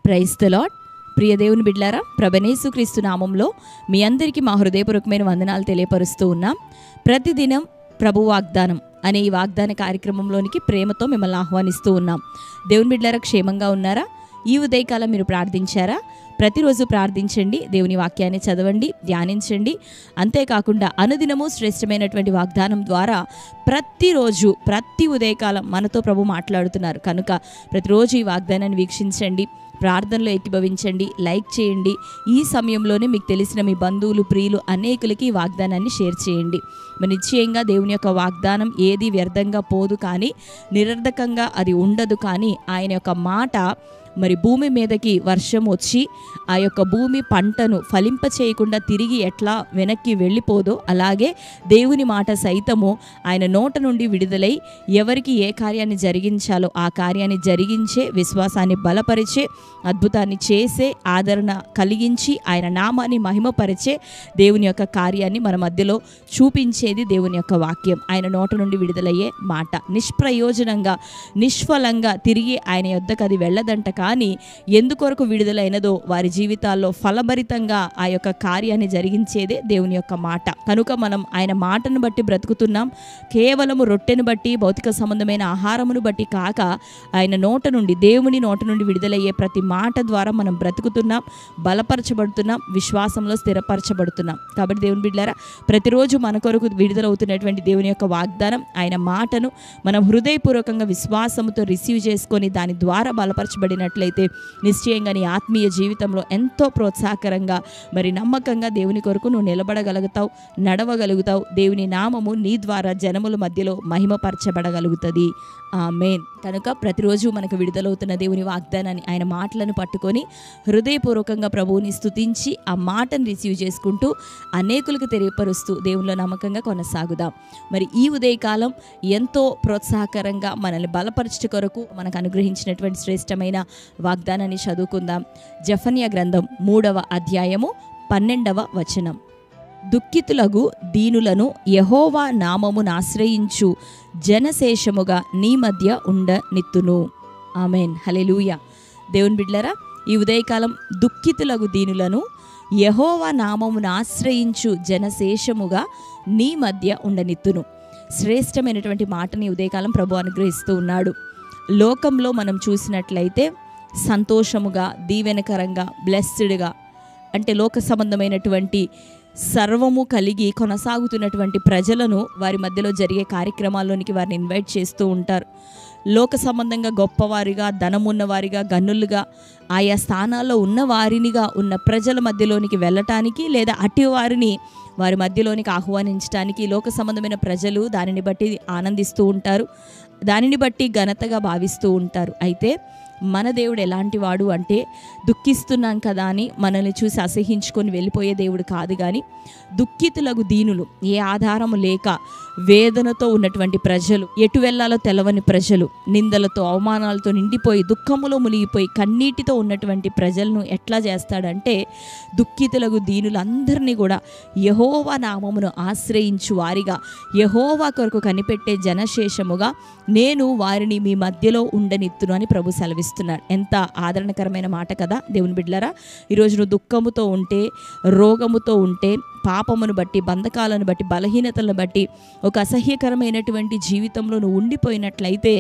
Praise the lord. ప్రియ దేవుని బిడ్డలారా, ప్రభువైన క్రీస్తు నామంలో మీ అందరికీ మా హృదయపూర్వకమైన వందనాలు తెలియపరుస్తూ ఉన్నాం. ప్రతిదినం ప్రభు వాగ్దానం అనే ఈ వాగ్దాన కార్యక్రమంలోనికి ప్రేమతో మిమ్మల్ని ఆహ్వానిస్తూ ఉన్నాం. దేవుని బిడ్డలారా, క్షేమంగా ఉన్నారా? ఈ ఉదయకాలం మీరు ప్రార్థించారా? ప్రతిరోజు ప్రార్థించండి, దేవుని వాక్యాన్ని చదవండి, ధ్యానించండి. అంతేకాకుండా అనుదినము శ్రేష్టమైనటువంటి వాగ్దానం ద్వారా ప్రతిరోజు ప్రతి ఉదయకాలం మనతో ప్రభు మాట్లాడుతున్నారు కనుక ప్రతిరోజు ఈ వాగ్దానాన్ని వీక్షించండి, ప్రార్థనలో ఏకీభవించండి, లైక్ చేయండి. ఈ సమయంలోనే మీకు తెలిసిన మీ బంధువులు, ప్రియులు అనేకులకి ఈ వాగ్దానాన్ని షేర్ చేయండి. మరి నిశ్చయంగా దేవుని యొక్క వాగ్దానం ఏది వ్యర్థంగా పోదు, కానీ నిరర్ధకంగా అది ఉండదు. కానీ ఆయన యొక్క మాట మరి భూమి మీదకి వర్షం వచ్చి ఆ యొక్క భూమి పంటను ఫలింప చేయకుండా తిరిగి ఎట్లా వెనక్కి వెళ్ళిపోదో అలాగే దేవుని మాట సైతము ఆయన నోట నుండి విడుదలై ఎవరికి ఏ కార్యాన్ని జరిగించాలో ఆ కార్యాన్ని జరిగించే, విశ్వాసాన్ని బలపరిచే, అద్భుతాన్ని చేసే, ఆదరణ కలిగించి ఆయన నామాన్ని మహిమపరిచే దేవుని యొక్క కార్యాన్ని మన మధ్యలో చూపించేది దేవుని యొక్క వాక్యం. ఆయన నోట నుండి విడుదలయ్యే మాట నిష్ప్రయోజనంగా, నిష్ఫలంగా తిరిగి ఆయన యొద్దకు అది వెళ్ళదంట. కానీ ఎందుకొరకు విడుదలైనదో వారి జీవితాల్లో ఫలభరితంగా ఆ యొక్క కార్యాన్ని జరిగించేదే దేవుని యొక్క మాట. కనుక మనం ఆయన మాటను బట్టి బ్రతుకుతున్నాం. కేవలము రొట్టెను బట్టి, భౌతిక సంబంధమైన ఆహారమును బట్టి కాక ఆయన నోట నుండి, దేవుని నోట నుండి విడుదలయ్యే ప్రతి మాట ద్వారా మనం బ్రతుకుతున్నాం, బలపరచబడుతున్నాం, విశ్వాసంలో స్థిరపరచబడుతున్నాం. కాబట్టి దేవుని బిడ్డలారా, ప్రతిరోజు మన కొరకు విడుదలవుతున్నటువంటి దేవుని యొక్క వాగ్దానం, ఆయన మాటను మనం హృదయపూర్వకంగా విశ్వాసంతో రిసీవ్ చేసుకొని దాని ద్వారా బలపరచబడినట్లయితే నిశ్చయంగా నీ ఆత్మీయ జీవితంలో ఎంతో ప్రోత్సాహకరంగా మరి నమ్మకంగా దేవుని కొరకు నువ్వు నిలబడగలుగుతావు, నడవగలుగుతావు. దేవుని నామము నీ ద్వారా జనముల మధ్యలో మహిమపరచబడగలుగుతుంది. ఆమేన్. కనుక ప్రతిరోజు మనకు విడుదలవుతున్న దేవుని వాగ్దానాన్ని, ఆయన మాటలను పట్టుకొని హృదయపూర్వకంగా ప్రభువుని స్తుతించి ఆ మాటను రిసీవ్ చేసుకుంటూ అనేకులకు తెలియపరుస్తూ దేవునిలో నమ్మకంగా కొనసాగుదాం. మరి ఈ ఉదయకాలం ఎంతో ప్రోత్సాహకరంగా మనల్ని బలపరచట కొరకు మనకు అనుగ్రహించినటువంటి శ్రేష్టమైన వాగ్దానాన్ని చదువుకుందాం. జెఫన్యా గ్రంథం 3వ అధ్యాయము 12వ వచనం. దుఃఖితులగు దీనులను యెహోవా నామమును ఆశ్రయించు జనశేషముగా నీ మధ్య ఉండనిత్తును. ఆమేన్. హల్లెలూయా. దేవుని బిడ్డలారా, ఈ ఉదయకాలం దుఃఖితులగు దీనులను యెహోవా నామమును ఆశ్రయించు జనశేషముగా నీ మధ్య ఉండనిత్తును. శ్రేష్టమైనటువంటి మాటని ఉదయకాలం ప్రభు అనుగ్రహిస్తూ ఉన్నాడు. లోకంలో మనం చూసినట్లయితే సంతోషముగా, దీవెనకరంగా, బ్లెస్డ్గా, అంటే లోక సంబంధమైనటువంటి సర్వము కలిగి కొనసాగుతున్నటువంటి ప్రజలను వారి మధ్యలో జరిగే కార్యక్రమాల్లోనికి వారిని ఇన్వైట్ చేస్తూ ఉంటారు. లోక సంబంధంగా గొప్పవారిగా, ధనమున్నవారిగా, గనులుగా, ఆయా స్థానాల్లో ఉన్న వారినిగా ఉన్న ప్రజల మధ్యలోనికి వెళ్ళటానికి లేదా అట్టి వారిని వారి మధ్యలోనికి ఆహ్వానించడానికి లోక సంబంధమైన ప్రజలు దానిని బట్టి ఆనందిస్తూ ఉంటారు, దానిని బట్టి ఘనతగా భావిస్తూ ఉంటారు. అయితే మన దేవుడు ఎలాంటి వాడు అంటే, దుఃఖిస్తున్నాం కదా అని మనల్ని చూసి అసహించుకొని వెళ్ళిపోయే దేవుడు కాదు. కానీ దుఃఖితులకు దీనులు, ఏ ఆధారము లేక వేదనతో ఉన్నటువంటి ప్రజలు, ఎటు వెళ్ళాలో తెలవని ప్రజలు, నిందలతో అవమానాలతో నిండిపోయి దుఃఖములో మునిగిపోయి కన్నీటితో ఉన్నటువంటి ప్రజలను ఎట్లా చేస్తాడంటే, దుఃఖితులకు దీనులందరినీ కూడా యెహోవా నామమును ఆశ్రయించు వారిగా, యెహోవా కొరకు కనిపెట్టే జనశేషముగా నేను వారిని మీ మధ్యలో ఉండనిత్తును అని ప్రభు సెలవిస్తున్నాడు. ఎంత ఆదరణకరమైన మాట కదా దేవుని బిడ్డలారా. ఈరోజు నువ్వు దుఃఖముతో ఉంటే, రోగముతో ఉంటే, పాపమును బట్టి, బంధకాలను బట్టి, బలహీనతలను బట్టి ఒక అసహ్యకరమైనటువంటి జీవితంలో నువ్వు ఉండిపోయినట్లయితే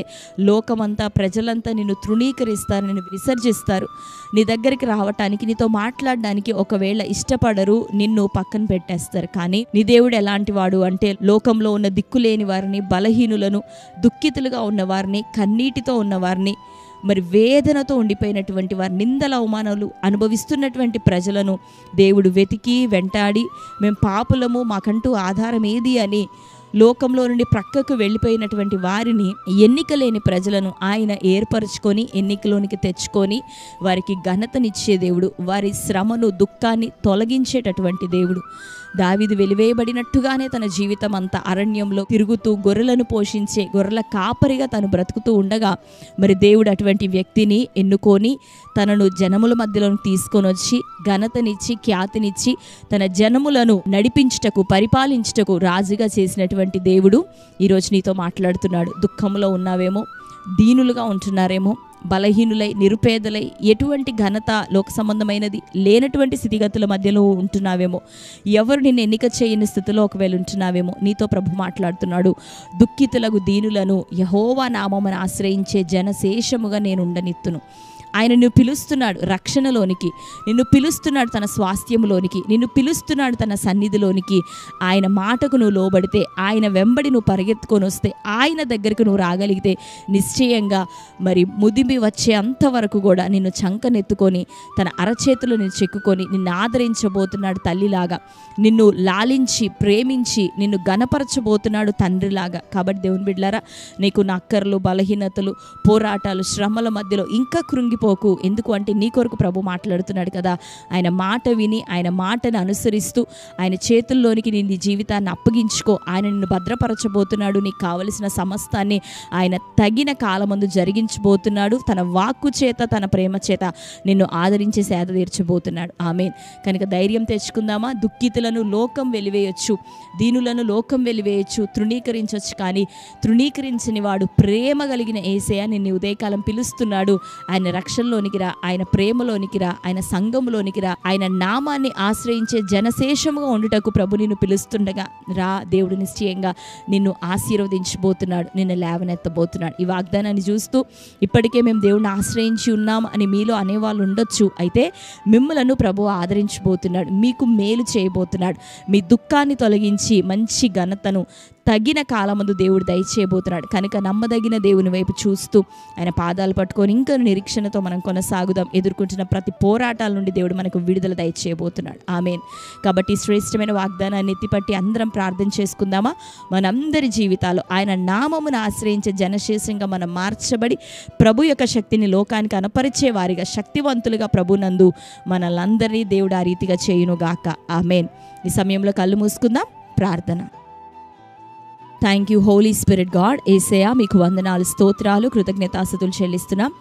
లోకమంతా, ప్రజలంతా నిన్ను తృణీకరిస్తారు, నిన్ను విసర్జిస్తారు. నీ దగ్గరికి రావటానికి, నీతో మాట్లాడడానికి ఒకవేళ ఇష్టపడరు, నిన్ను పక్కన పెట్టేస్తారు. కానీ నీ దేవుడు ఎలాంటి వాడు అంటే, లోకంలో ఉన్న దిక్కులేని వారిని, బలహీనులను, దుఃఖితులుగా ఉన్నవారిని, కన్నీటితో ఉన్నవారిని, మరి వేదనతో ఉండిపోయినటువంటి వారు, నిందల అవమానాలు అనుభవిస్తున్నటువంటి ప్రజలను దేవుడు వెతికి వెంటాడి, మేము పాపులము, మాకంటూ ఆధారం ఏది అని లోకంలో నుండి ప్రక్కకు వెళ్ళిపోయినటువంటి వారిని, ఎన్నిక లేని ప్రజలను ఆయన ఏర్పరచుకొని ఎన్నికలోనికి తెచ్చుకొని వారికి ఘనతనిచ్చే దేవుడు, వారి శ్రమను, దుఃఖాన్ని తొలగించేటటువంటి దేవుడు. దావీదు వెలివేయబడినట్టుగానే తన జీవితం అంతా అరణ్యంలో తిరుగుతూ గొర్రెలను పోషించే గొర్రెల కాపరిగా తను బ్రతుకుతూ ఉండగా మరి దేవుడు అటువంటి వ్యక్తిని ఎన్నుకొని తనను జనముల మధ్యలోకి తీసుకొని వచ్చి ఘనతనిచ్చి, ఖ్యాతినిచ్చి తన జనములను నడిపించుటకు, పరిపాలించుటకు రాజుగా చేసినటువంటి దేవుడు ఈరోజు నీతో మాట్లాడుతున్నాడు. దుఃఖంలో ఉన్నావేమో, దీనులుగా ఉంటున్నారేమో, బలహీనులై, నిరుపేదలై, ఎటువంటి ఘనత లోక సంబంధమైనది లేనటువంటి స్థితిగతుల మధ్యలో ఉంటున్నావేమో, ఎవరు నిన్ను ఎన్నిక చేయని స్థితిలో ఒకవేళ ఉంటున్నావేమో, నీతో ప్రభు మాట్లాడుతున్నాడు. దుఃఖితులకు దీనులను యెహోవా నామమును ఆశ్రయించే జనశేషముగా నేను ఉండనిత్తును. ఆయన నిన్ను పిలుస్తున్నాడు రక్షణలోనికి, నిన్ను పిలుస్తున్నాడు తన స్వాస్థ్యంలోనికి, నిన్ను పిలుస్తున్నాడు తన సన్నిధిలోనికి. ఆయన మాటకు నువ్వు లోబడితే, ఆయన వెంబడి నువ్వు పరిగెత్తుకొని వస్తే, ఆయన దగ్గరికి నువ్వు రాగలిగితే నిశ్చయంగా మరి ముదిమి వచ్చే అంతవరకు కూడా నిన్ను చంకనెత్తుకొని తన అరచేతులు నిన్ను చెక్కుకొని నిన్ను ఆదరించబోతున్నాడు తల్లిలాగా, నిన్ను లాలించి ప్రేమించి నిన్ను గణపరచబోతున్నాడు తండ్రిలాగా. కాబట్టి దేవుని బిడ్డలారా, నీకు అక్కర్లు, బలహీనతలు, పోరాటాలు, శ్రమల మధ్యలో ఇంకా కృంగిపోకు. ఎందుకు అంటే నీ కొరకు ప్రభు మాట్లాడుతున్నాడు కదా. ఆయన మాట విని, ఆయన మాటను అనుసరిస్తూ ఆయన చేతుల్లోనికి నీ జీవితాన్ని అప్పగించుకో. ఆయన నిన్ను భద్రపరచబోతున్నాడు. నీకు కావలసిన సమస్తాన్ని ఆయన తగిన కాలమందు జరిగించబోతున్నాడు. తన వాక్కు చేత, తన ప్రేమ చేత నిన్ను ఆదరించి సేద తీర్చబోతున్నాడు. ఆమేన్. కనుక ధైర్యం తెచ్చుకుందామా. దుఃఖితులను లోకం వెలివేయొచ్చు, దీనులను లోకం వెలివేయొచ్చు, తృణీకరించవచ్చు, కానీ తృణీకరించని వాడు ప్రేమ కలిగిన యేసయ్య నిన్ను ఉదయకాలం పిలుస్తున్నాడు. ఆయన రక్షణలోనికి రా, ఆయన ప్రేమలోనికి రా, ఆయన సంఘంలోనికి రా, ఆయన నామాన్ని ఆశ్రయించే జనశేషముగా ఉండుటకు ప్రభు నిన్ను పిలుస్తుండగా రా. దేవుడు నిశ్చయంగా నిన్ను ఆశీర్వదించబోతున్నాడు, నిన్ను లేవనెత్తబోతున్నాడు. ఈ వాగ్దానాన్ని చూస్తూ ఇప్పటికే మేము దేవుడిని ఆశ్రయించి ఉన్నాం అని మీలో అనేవాళ్ళు ఉండొచ్చు. అయితే మిమ్మలను ప్రభు ఆదరించబోతున్నాడు, మీకు మేలు చేయబోతున్నాడు. మీ దుఃఖాన్ని తొలగించి మంచి ఘనతను తగిన కాలమందు దేవుడు దయచేయబోతున్నాడు. కనుక నమ్మదగిన దేవుని వైపు చూస్తూ ఆయన పాదాలు పట్టుకొని ఇంకా నిరీక్షణతో మనం కొనసాగుదాం. ఎదుర్కొంటున్న ప్రతి పోరాటాల నుండి దేవుడు మనకు విడుదల దయచేయబోతున్నాడు. ఆమేన్. కాబట్టి శ్రేష్టమైన వాగ్దానాన్ని ఎత్తిపట్టి అందరం ప్రార్థన చేసుకుందామా. మనందరి జీవితాలు ఆయన నామమును ఆశ్రయించే జనశేషంగా మనం మార్చబడి ప్రభు యొక్క శక్తిని లోకానికి అనపరిచే వారిగా, శక్తివంతులుగా ప్రభునందు మనల్ని దేవుడు ఆ రీతిగా చేయునుగాక. ఆమేన్. ఈ సమయంలో కళ్ళు మూసుకుందాం. ప్రార్థన. Thank you holy spirit God. యేసయ్యా మీకు వందనాలు, స్తోత్రాలు, కృతజ్ఞతాస్తుతులు చెల్లిస్తున్నాం.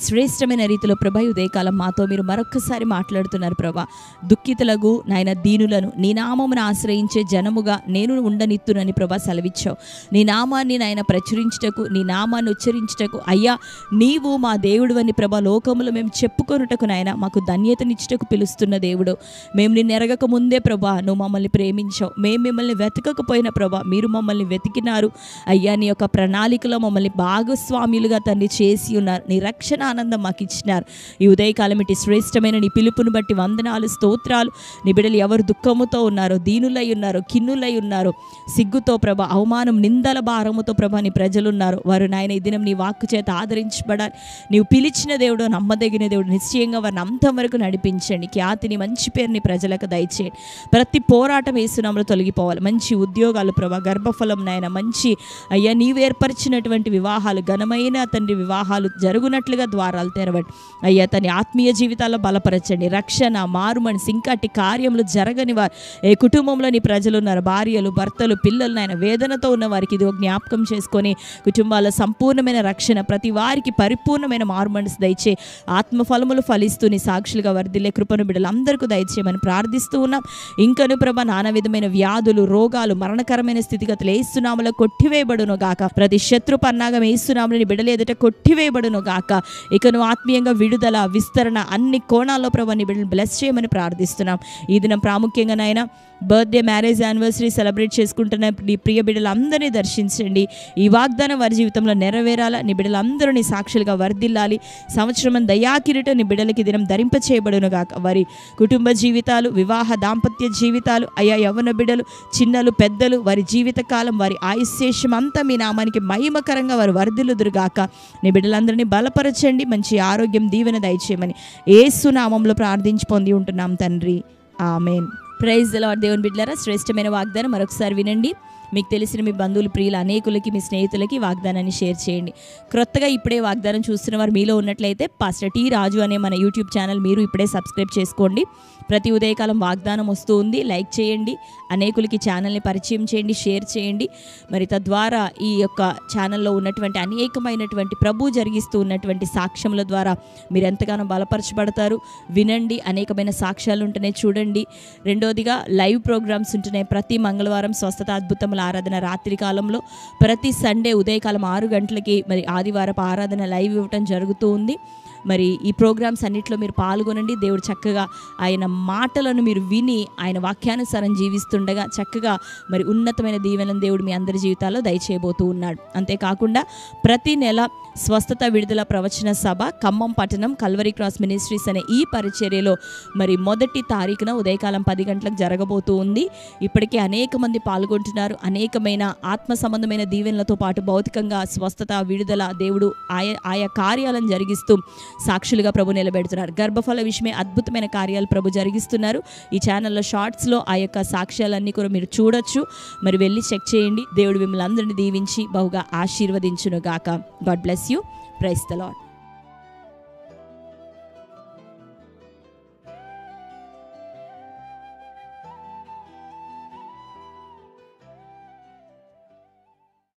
శ్రేష్టమైన రీతిలో ప్రభా ఉదయకాలం మాతో మీరు మరొక్కసారి మాట్లాడుతున్నారు ప్రభా. దుఃఖితులకు నాయన దీనులను నీ నామమును ఆశ్రయించే జనముగా నేను ఉండనిత్తునని ప్రభా సెలవిచ్చావు. నీ నామాన్ని నాయన ప్రచురించుటకు, నీ నామాన్ని ఉచ్చరించుటకు అయ్యా నీవు మా దేవుడు అని ప్రభా లోకములో మేము చెప్పుకొనుటకు నాయన మాకు ధన్యతనిచ్చుటకు పిలుస్తున్న దేవుడు. మేము నిన్ను ఎరగక ముందే ప్రభా నువ్వు మమ్మల్ని ప్రేమించావు. మేము మిమ్మల్ని వెతకకపోయిన ప్రభా మీరు మమ్మల్ని వెతికినారు అయ్యా. నీ యొక్క ప్రణాళికలో మమ్మల్ని భాగస్వామ్యులుగా తండ్రి చేసి ఉన్నారు. నీ రక్షణ ఆనందం మాకు ఇచ్చినారు. ఈ ఉదయకాలం ఇటు శ్రేష్టమైన నీ పిలుపును బట్టి వందనాలు, స్తోత్రాలు. నీ బిడ్డలు ఎవరు దుఃఖముతో ఉన్నారో, దీనులై ఉన్నారో, కిన్నులై ఉన్నారో, సిగ్గుతో ప్రభ, అవమానం, నిందల భారముతో ప్రభ నీ ప్రజలు ఉన్నారు. వారు నాయన ఈ దినం నీ వాక్కు చేత ఆదరించబడాలి. నీవు పిలిచిన దేవుడు, నమ్మదగిన దేవుడు, నిశ్చయంగా వారిని అంతం వరకు నడిపించండి. ఖ్యాతిని, మంచి పేరుని ప్రజలకు దయచేయండి. ప్రతి పోరాటం యేసునామములో తొలగిపోవాలి. మంచి ఉద్యోగాలు ప్రభ, గర్భఫలం నాయన, మంచి అయ్యా నీవు ఏర్పరిచినటువంటి వివాహాలు, ఘనమైన తండ్రి వివాహాలు జరుగునట్లుగా ద్వారాలు తెరవండి అయ్యా. తన ఆత్మీయ జీవితాల్లో బలపరచండి. రక్షణ, మారుమనసు, ఇంకటి కార్యములు జరగని వారు ఏ కుటుంబంలో నీ ప్రజలు ఉన్నారు, భార్యలు, భర్తలు, పిల్లలు నాయన వేదనతో ఉన్న వారికి ఇది జ్ఞాపకం చేసుకొని కుటుంబాల సంపూర్ణమైన రక్షణ, ప్రతి వారికి పరిపూర్ణమైన మారుమనసు దయచే ఆత్మఫలములు ఫలిస్తూ నీ సాక్షులుగా వర్ధిల్లే కృపను బిడ్డలు అందరికీ దయచేయమని ప్రార్థిస్తూ ఉన్నాం. ఇంకను ప్రభ నానా విధమైన వ్యాధులు, రోగాలు, మరణకరమైన స్థితిగతులు యేసునామములో కొట్టివేయబడును గాక. ప్రతి శత్రు పన్నాగం యేసునామములో నీ బిడ్డల ఎదుట కొట్టివేయబడును గాక. ఇక నువ్వు ఆత్మీయంగా విడుదల, విస్తరణ అన్ని కోణాల్లో ప్రభు నీ బిడ్డలు బ్లెస్ చేయమని ప్రార్థిస్తున్నాం. ఈ దినం ప్రాముఖ్యంగా నాయన బర్త్డే, మ్యారేజ్ యానివర్సరీ సెలబ్రేట్ చేసుకుంటున్న నీ ప్రియ బిడ్డలందరినీ దర్శించండి. ఈ వాగ్దానం వారి జీవితంలో నెరవేరాలా. నీ బిడ్డలందరూ నీ సాక్షులుగా వర్ధిల్లాలి. సంవత్సరం దయాకిరీటం నీ బిడ్డలకి దినం ధరింప చేయబడును గాక. వారి కుటుంబ జీవితాలు, వివాహ దాంపత్య జీవితాలు అయ్యా, యవ్వన బిడ్డలు, చిన్నలు, పెద్దలు, వారి జీవితకాలం, వారి ఆయుశేషం అంతా మీ నామానికి మహిమకరంగా వారు వర్ధిల్లుదురుగాక. నీ బిడ్డలందరినీ బలపరచండి. మంచి ఆరోగ్యం, దీవెన దయచేయమని యేసు నామములో ప్రార్థించి పొంది ఉంటున్నాం తండ్రి. ఆమేన్. Praise the Lord. దేవుని బిడ్డలారా, శ్రేష్టమైన వాగ్దానం మరొకసారి వినండి. మీకు తెలిసిన మీ బంధువులు, ప్రియులు అనేకులకి, మీ స్నేహితులకి వాగ్దానాన్ని షేర్ చేయండి. క్రొత్తగా ఇప్పుడే వాగ్దానం చూస్తున్న వారు మీలో ఉన్నట్లయితే పాస్టర్ టి రాజు అనే మన యూట్యూబ్ ఛానల్ మీరు ఇప్పుడే సబ్స్క్రైబ్ చేసుకోండి. ప్రతి ఉదయకాలం వాగ్దానం వస్తూ ఉంది. లైక్ చేయండి, అనేకులకి ఛానల్ని పరిచయం చేయండి, షేర్ చేయండి. మరి తద్వారా ఈ యొక్క ఛానల్లో ఉన్నటువంటి అనేకమైనటువంటి ప్రభు జరిగిస్తూ ఉన్నటువంటి సాక్ష్యముల ద్వారా మీరు ఎంతగానో బలపరచబడతారు. వినండి, అనేకమైన సాక్ష్యాలు ఉంటున్నాయి, చూడండి. రెండోదిగా లైవ్ ప్రోగ్రామ్స్ ఉంటున్నాయి. ప్రతి మంగళవారం స్వస్థత, అద్భుతం, ఉదయకాలముల ఆరాధన రాత్రి కాలంలో, ప్రతి సండే ఉదయకాలం 6 గంటలకి మరి ఆదివారపు ఆరాధన లైవ్ ఇవ్వటం జరుగుతూ ఉంది. మరి ఈ ప్రోగ్రామ్స్ అన్నిట్లో మీరు పాల్గొనండి. దేవుడు చక్కగా ఆయన మాటలను మీరు విని ఆయన వాక్యానుసారం జీవిస్తుండగా చక్కగా మరి ఉన్నతమైన దీవెనలను దేవుడు మీ అందరి జీవితాల్లో దయచేయబోతూ ఉన్నాడు. అంతేకాకుండా ప్రతి నెల స్వస్థత విడుదల ప్రవచన సభ ఖమ్మం పట్టణం కల్వరీ క్రాస్ మినిస్ట్రీస్ అనే ఈ పరిచర్యలో మరి 1 తారీఖున ఉదయకాలం 10 గంటలకు జరగబోతూ ఉంది. ఇప్పటికే అనేక మంది పాల్గొంటున్నారు. అనేకమైన ఆత్మ సంబంధమైన దీవెనలతో పాటు భౌతికంగా స్వస్థత విడుదల దేవుడు ఆయా కార్యాలను జరిగిస్తూ సాక్షులుగా ప్రభు నిలబెడుతున్నారు. గర్భఫల విషయమే అద్భుతమైన కార్యాలు ప్రభు జరిగిస్తున్నారు. ఈ ఛానల్లో షార్ట్స్లో ఆ యొక్క సాక్ష్యాలన్నీ కూడా మీరు చూడొచ్చు. మరి వెళ్ళి చెక్ చేయండి. దేవుడు మిమ్మల్ని అందరినీ దీవించి బహుగా ఆశీర్వదించును గాక. God bless you. Praise the lord.